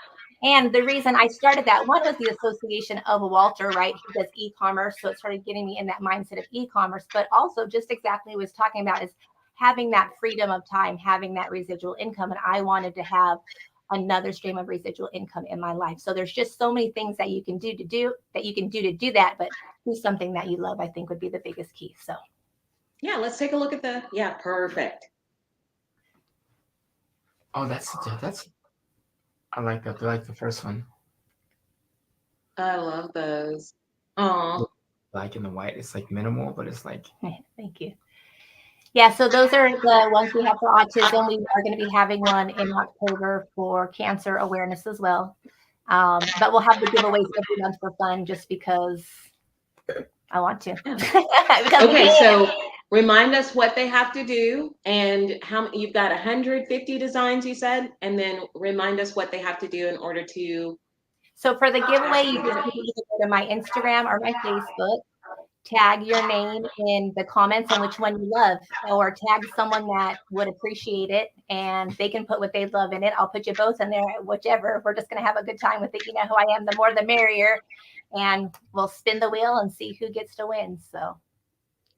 And the reason I started that one was the association of Walter, right? He does e-commerce. So it started getting me in that mindset of e-commerce, but also just exactly what I was talking about is having that freedom of time, having that residual income. And I wanted to have another stream of residual income in my life. So there's just so many things that you can do to do that, but do something that you love, I think would be the biggest key. So yeah, let's take a look at perfect. Oh, that's I like that. I like the first one. I love those. Oh, Like in the white, it's like minimal, but it's like. Thank you. Yeah, so those are the ones we have for autism. We are going to be having one in October for cancer awareness as well. But we'll have the giveaways every month for fun, just because I want to. Okay, so remind us what they have to do, and how you've got 150 designs, you said, and then remind us what they have to do in order to. So for the giveaway, you just need to go to my Instagram or my Facebook, tag your name in the comments on which one you love, or tag someone that would appreciate it, and they can put what they love in it. I'll put you both in there, whichever. We're just going to have a good time with it. You know who I am, the more the merrier. And we'll spin the wheel and see who gets to win. So,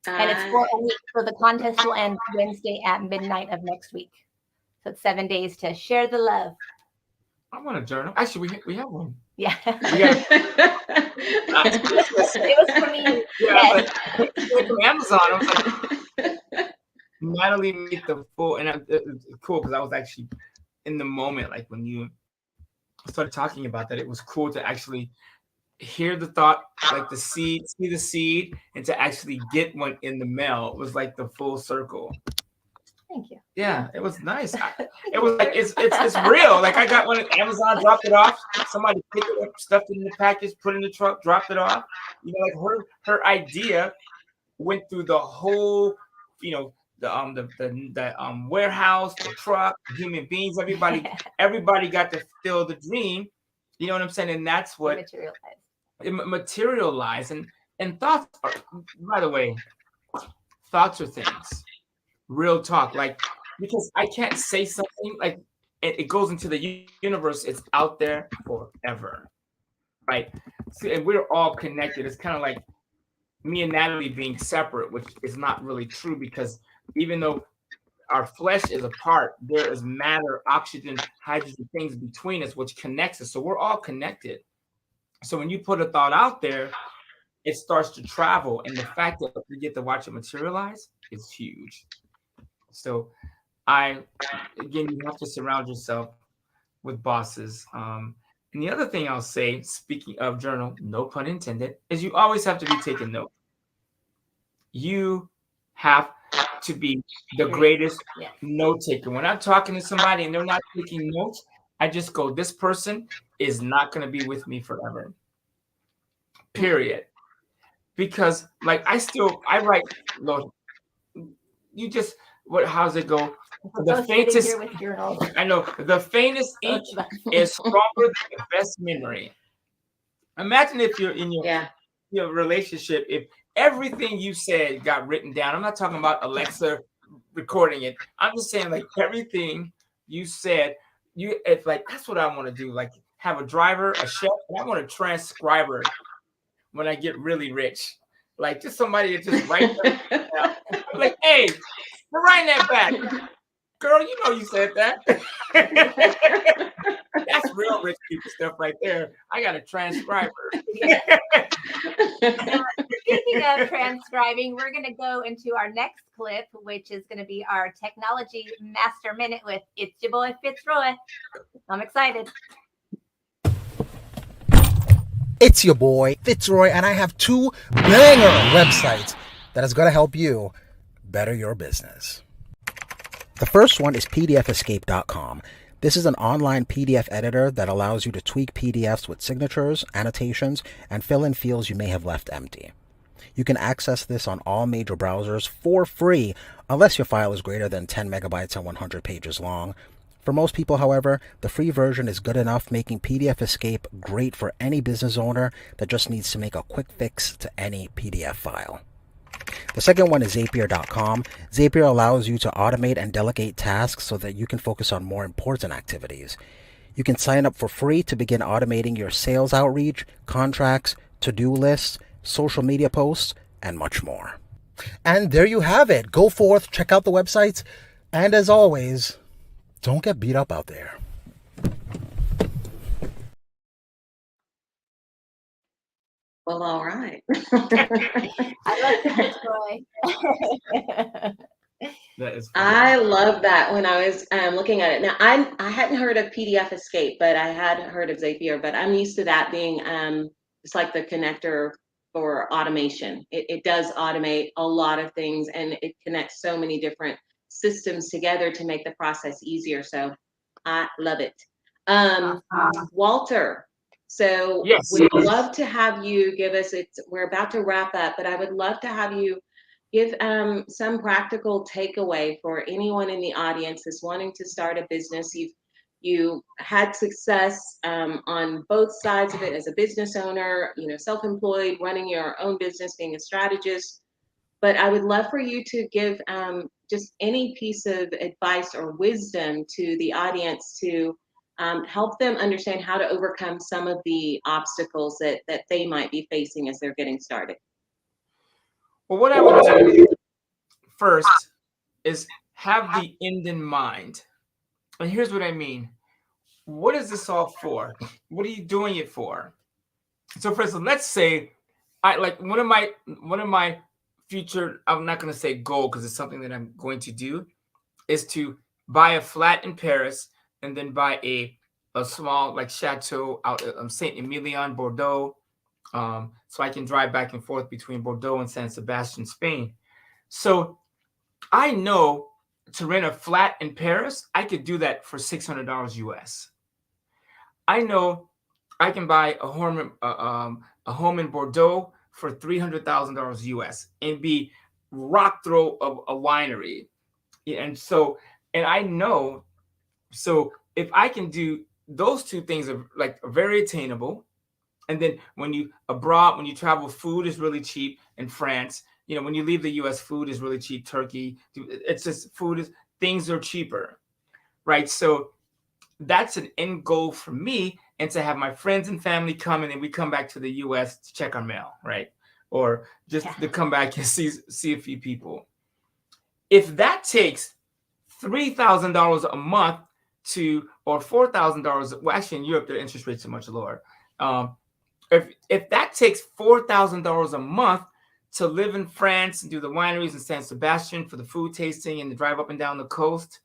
and it's for a week. So the contest will end Wednesday at midnight of next week. So it's 7 days to share the love. I want a journal. Actually, we have one. Yeah. It was for me. Yeah, but from Amazon, I was like, Natalie made the full, and it was cool because I was actually in the moment, like when you started talking about that. It was cool to actually hear the thought, like see the seed, and to actually get one in the mail. It was like the full circle. Thank you. Yeah, it was nice. It was like it's real. Like I got one at Amazon, dropped it off. Somebody picked it up, stuffed it in the package, put it in the truck, dropped it off. You know, like her idea went through the whole, you know, the warehouse, the truck, the human beings, everybody got to feel the dream. You know what I'm saying? And that's what it materialized. And thoughts are, by the way, thoughts are things. Real talk, like, because I can't say something like it goes into the universe, it's out there forever, right? So, and we're all connected. It's kind of like me and Natalie being separate, which is not really true, because even though our flesh is apart, there is matter, oxygen, hydrogen, things between us, which connects us. So we're all connected. So when you put a thought out there, it starts to travel, and the fact that we get to watch it materialize is huge. So again, you have to surround yourself with bosses. And the other thing I'll say, speaking of journal, no pun intended, is you always have to be taking notes. You have to be the greatest note taker. When I'm talking to somebody and they're not taking notes, I just go, this person is not going to be with me forever. Period. Because like I write, Lord, you just, how's it go? The faintest, I know, the faintest ink is stronger than the best memory. Imagine if you're in your relationship, if everything you said got written down. I'm not talking about Alexa recording it. I'm just saying, like, everything you said, it's like, that's what I want to do. Like, have a driver, a chef, and I want a transcriber when I get really rich. Like, just somebody to just write that down. Like, hey, we're writing that back. Girl, you know you said that. That's real rich people stuff right there. I got a transcriber. Speaking of transcribing, we're going to go into our next clip, which is going to be our Technology Master Minute with It's Your Boy Fitzroy. I'm excited. It's your boy Fitzroy, and I have 2 banger websites that is going to help you better your business. The first one is pdfescape.com. This is an online PDF editor that allows you to tweak PDFs with signatures, annotations, and fill in fields you may have left empty. You can access this on all major browsers for free, unless your file is greater than 10 megabytes and 100 pages long. For most people, however, the free version is good enough, making PDF Escape great for any business owner that just needs to make a quick fix to any PDF file. The second one is Zapier.com. Zapier allows you to automate and delegate tasks so that you can focus on more important activities. You can sign up for free to begin automating your sales outreach, contracts, to-do lists, social media posts, and much more. And there you have it. Go forth, check out the websites, and as always, don't get beat up out there. Well, all right. I love the Fitzroy. That is funny. I love that when I was looking at it. Now, I hadn't heard of PDF Escape, but I had heard of Zapier, but I'm used to that being it's like the connector for automation. It does automate a lot of things, and it connects so many different systems together to make the process easier. So I love it. Walter, so Yes. we'd love to have you give us, we're about to wrap up, but I would love to have you give some practical takeaway for anyone in the audience that's wanting to start a business. You had success on both sides of it as a business owner, self-employed, running your own business, being a strategist. But I would love for you to give just any piece of advice or wisdom to the audience to help them understand how to overcome some of the obstacles that they might be facing as they're getting started. Well, what I would do first is have the end in mind. And here's what I mean. What is this all for? What are you doing it for? So for instance, let's say one of my future, I'm not going to say goal because it's something that I'm going to do, is to buy a flat in Paris and then buy a small like chateau out of Saint Emilion, Bordeaux. So I can drive back and forth between Bordeaux and San Sebastian, Spain. So I know to rent a flat in Paris, I could do that for $600 US. I know I can buy a home in Bordeaux for $300,000 US and be rock throw of a winery. And I know, so if I can do those two things are very attainable. And then when you travel, food is really cheap in France. When you leave the US, food is really cheap. Turkey, it's just things are cheaper, right? So that's an end goal for me, and to have my friends and family come, and then we come back to the US to check our mail, right? Or just to come back and see a few people. If that takes $3,000 a month or $4,000, well, actually in Europe, the interest rates are much lower. If that takes $4,000 a month to live in France and do the wineries in San Sebastian for the food tasting and the drive up and down the coast,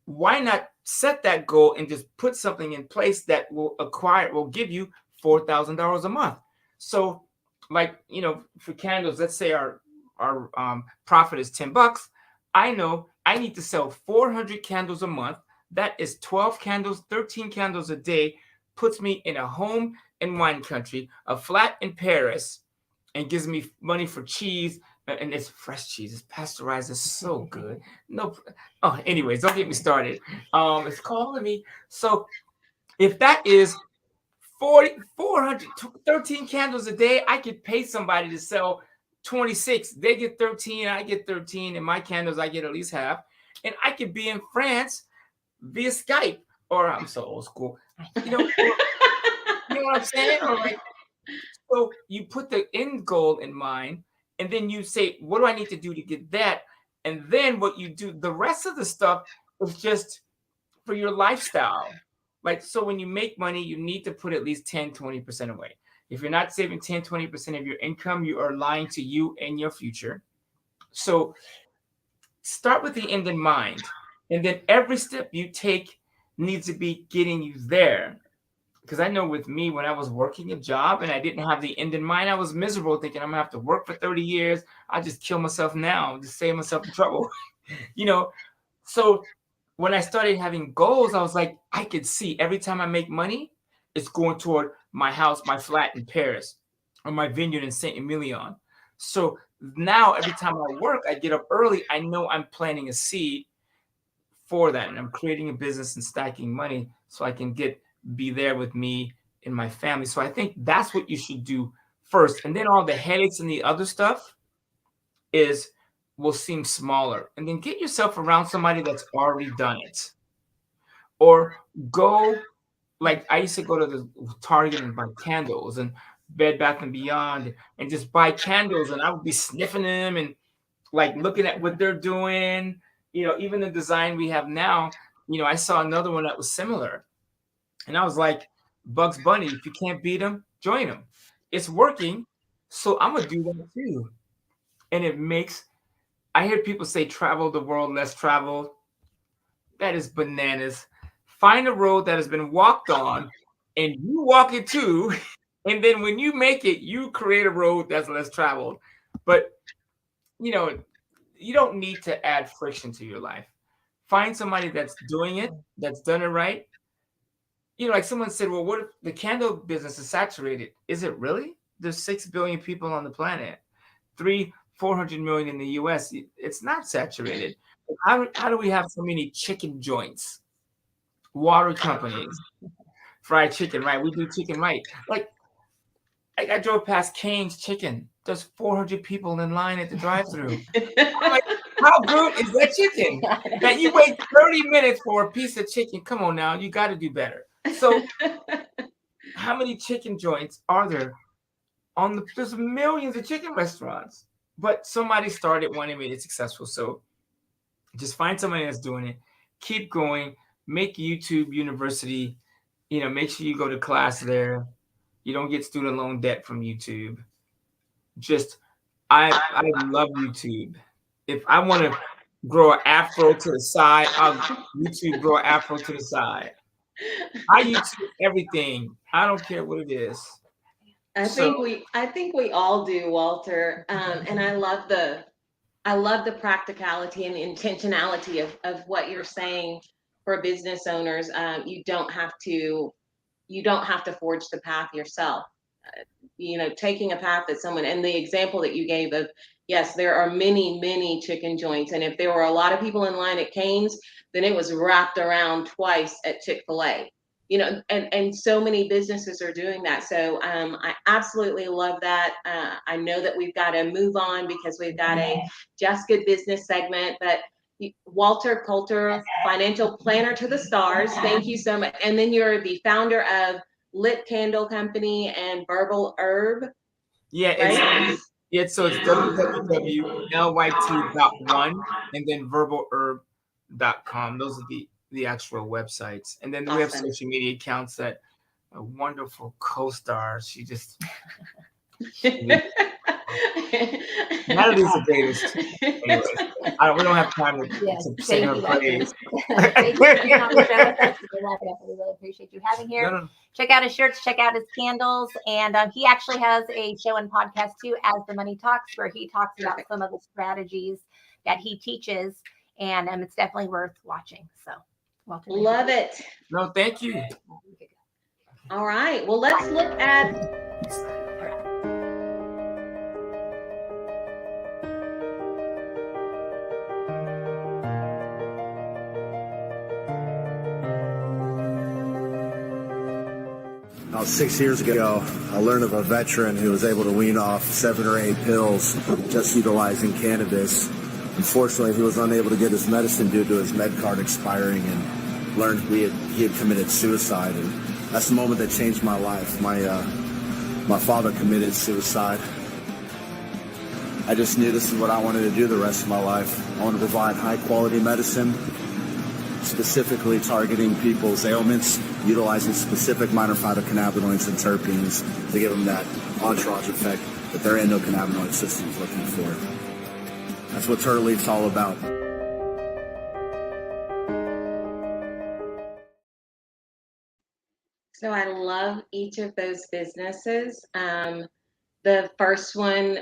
why not set that goal and just put something in place that will give you $4,000 a month? So for candles, let's say our profit is $10. I know I need to sell 400 candles a month. That is 12 candles, 13 candles a day, puts me in a home in wine country, a flat in Paris, and gives me money for cheese. And it's fresh cheese. It's pasteurized. It's so good. Anyways, don't get me started. It's calling me. So if that is 400, 13 candles a day, I could pay somebody to sell 26, they get 13, I get 13, and my candles I get at least half. And I could be in France via Skype, or I'm so old school, you know, what I'm saying? Or like, so you put the end goal in mind, and then you say, what do I need to do to get that? And then what you do, the rest of the stuff is just for your lifestyle. Like, so when you make money, you need to put at least 10, 20% away. If you're not saving 10, 20% of your income, you are lying to you and your future. So start with the end in mind. And then every step you take needs to be getting you there. Because I know with me, when I was working a job and I didn't have the end in mind, I was miserable thinking I'm going to have to work for 30 years. I'll just kill myself now, just save myself in trouble. So when I started having goals, I was like, I could see every time I make money, it's going toward my house, my flat in Paris, or my vineyard in Saint Emilion. So now every time I work, I get up early. I know I'm planting a seed for that, and I'm creating a business and stacking money so I can be there with me and my family. So I think that's what you should do first, and then all the headaches and the other stuff will seem smaller. And then get yourself around somebody that's already done it, or go. Like I used to go to the Target and buy candles and Bed Bath and Beyond and just buy candles, and I would be sniffing them and like looking at what they're doing. Even the design we have now, I saw another one that was similar. And I was like, Bugs Bunny, if you can't beat them, join them. It's working. So I'm going to do that too. And I hear people say travel the world less traveled. That is bananas. Find a road that has been walked on and you walk it too. And then when you make it, you create a road that's less traveled. But, you don't need to add friction to your life. Find somebody that's doing it, that's done it right. Like someone said, well, what if the candle business is saturated? Is it really? There's 6 billion people on the planet, 400 million in the US. It's not saturated. How do we have so many chicken joints, water companies, fried chicken, right? We do chicken right. Like I drove past Cane's Chicken. There's 400 people in line at the drive-thru. I'm like, how good is that chicken? That you wait 30 minutes for a piece of chicken. Come on now, you got to do better. So how many chicken joints are there there's millions of chicken restaurants, but somebody started one and made it successful. So just find somebody that's doing it, keep going, make YouTube university, make sure you go to class there. You don't get student loan debt from YouTube. I love YouTube. If I want to grow an afro to the side, I'll YouTube grow an afro to the side. I YouTube everything. I don't care what it is. I think we all do, Walter. And I love the practicality and the intentionality of what you're saying for business owners. You don't have to forge the path yourself. Taking a path that someone, and the example that you gave of, yes, there are many, many chicken joints. And if there were a lot of people in line at Cane's, then it was wrapped around twice at Chick-fil-A. And so many businesses are doing that. So I absolutely love that. I know that we've got to move on because we've got a Just Good Business segment, but Walter Coulter, financial planner to the stars. Thank you so much. And then you're the founder of Lit Candle Company and Verbal Herb. Yeah, right? So it's www.lyt.1 and then verbalherb.com. Those are the actual websites. And then we have social media accounts that a wonderful co-star. She just Natalie's the greatest. Anyways, we don't have time to sing her praise. Thank you for being on the show. Thanks for wrapping up. We really appreciate you having here. No. Check out his shirts, check out his candles, and he actually has a show and podcast too, As the Money Talks, where he talks about some of the strategies that he teaches, and it's definitely worth watching. So, welcome. Love it. No, thank you. All right. Well, let's look at. About 6 years ago, I learned of a veteran who was able to wean off 7 or 8 pills just utilizing cannabis. Unfortunately, he was unable to get his medicine due to his med card expiring, and learned he had committed suicide. And that's the moment that changed my life. My father committed suicide. I just knew this is what I wanted to do the rest of my life. I want to provide high-quality medicine, specifically targeting people's ailments, utilizing specific minor phytocannabinoids and terpenes to give them that entourage effect that their endocannabinoid system is looking for. That's what Turtle Leaf's all about. So I love each of those businesses. The first one,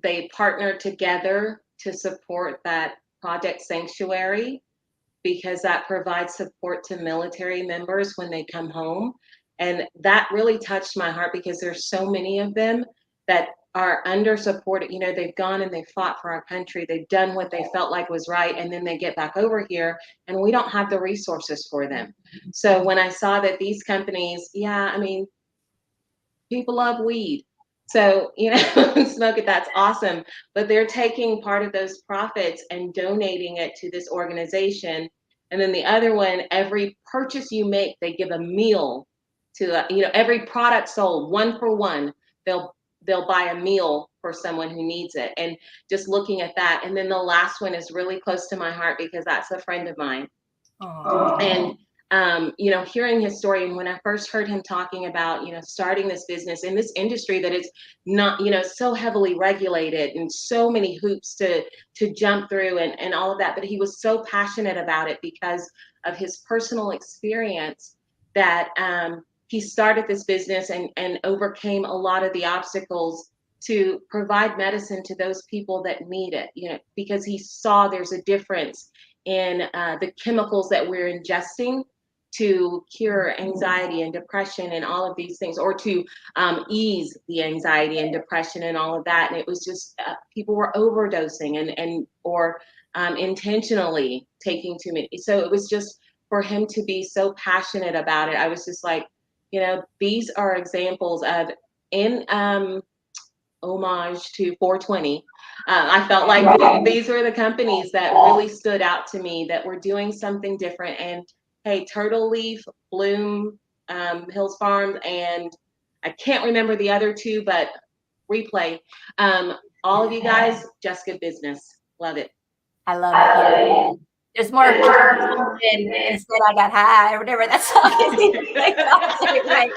they partnered together to support that Project Sanctuary, because that provides support to military members when they come home. And that really touched my heart, because there's so many of them that are under supported. You know, they've gone and they've fought for our country. They've done what they felt like was right. And then they get back over here and we don't have the resources for them. So when I saw that these companies, people love weed. So, smoke it, that's awesome. But they're taking part of those profits and donating it to this organization. And then the other one, every purchase you make, they give a meal to, every product sold, 1 for 1, they'll buy a meal for someone who needs it. And just looking at that. And then the last one is really close to my heart, because that's a friend of mine. Aww. And hearing his story, and when I first heard him talking about, starting this business in this industry that is not, so heavily regulated and so many hoops to jump through and all of that, but he was so passionate about it because of his personal experience that he started this business and overcame a lot of the obstacles to provide medicine to those people that need it, because he saw there's a difference in the chemicals that we're ingesting to cure anxiety and depression and all of these things, or to ease the anxiety and depression and all of that. And it was just people were overdosing or intentionally taking too many. So it was just for him to be so passionate about it. I was just like, these are examples of, in homage to 420. I felt like these were the companies that really stood out to me, that were doing something different. And hey, Turtle Leaf, Bloom, Hills Farms, and I can't remember the other two, but Replay. All of you guys, just good business. Love it. I love it. There's more than Instead I Got High, or whatever that song is. Right.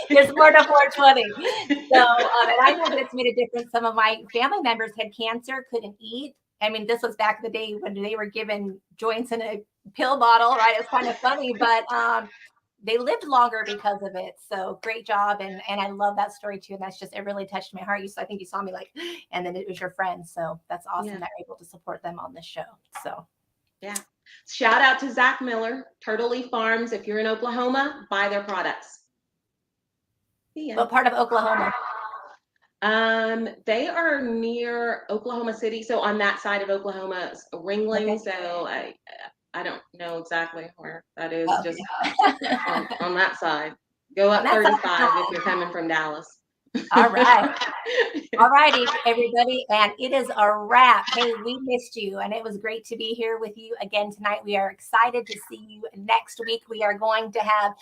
There's more to 420. So, and I know that it's made a difference. Some of my family members had cancer, couldn't eat. I mean, this was back in the day when they were given joints in a pill bottle, right? It's kind of funny, but they lived longer because of it. So great job. And I love that story too. And that's just, it really touched my heart. I think you saw me and then it was your friend. So that's awesome that you're able to support them on this show. So. Yeah. Shout out to Zach Miller, Turtle Leaf Farms. If you're in Oklahoma, buy their products. Yeah. What part of Oklahoma? They are near Oklahoma City. So on that side of Oklahoma, Ringling. Okay. So I don't know exactly where that is. Okay. Just on that side. Go up 35 if you're coming from Dallas. All right. All righty, everybody. And it is a wrap. Hey, we missed you. And it was great to be here with you again tonight. We are excited to see you next week. We are going to have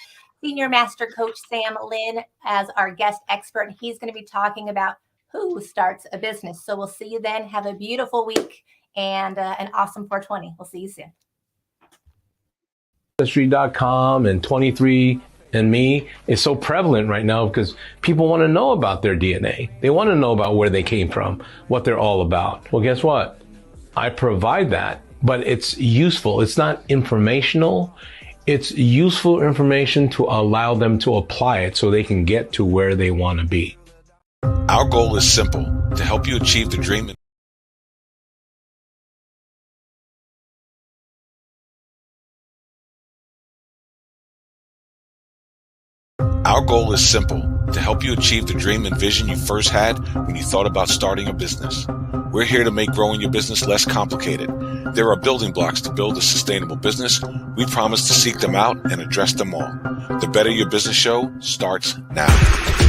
Senior Master Coach Sam Lynn as our guest expert. He's going to be talking about who starts a business. So we'll see you then. Have a beautiful week and an awesome 420. We'll see you soon. Ancestry.com and 23andMe is so prevalent right now because people want to know about their DNA. They want to know about where they came from, what they're all about. Well, guess what? I provide that, but it's useful. It's not informational. It's useful information to allow them to apply it so they can get to where they want to be. Our goal is simple: to help you achieve the dream. Our goal is simple: to help you achieve the dream and vision you first had when you thought about starting a business. We're here to make growing your business less complicated. There are building blocks to build a sustainable business. We promise to seek them out and address them all. The Better Your Business Show starts now.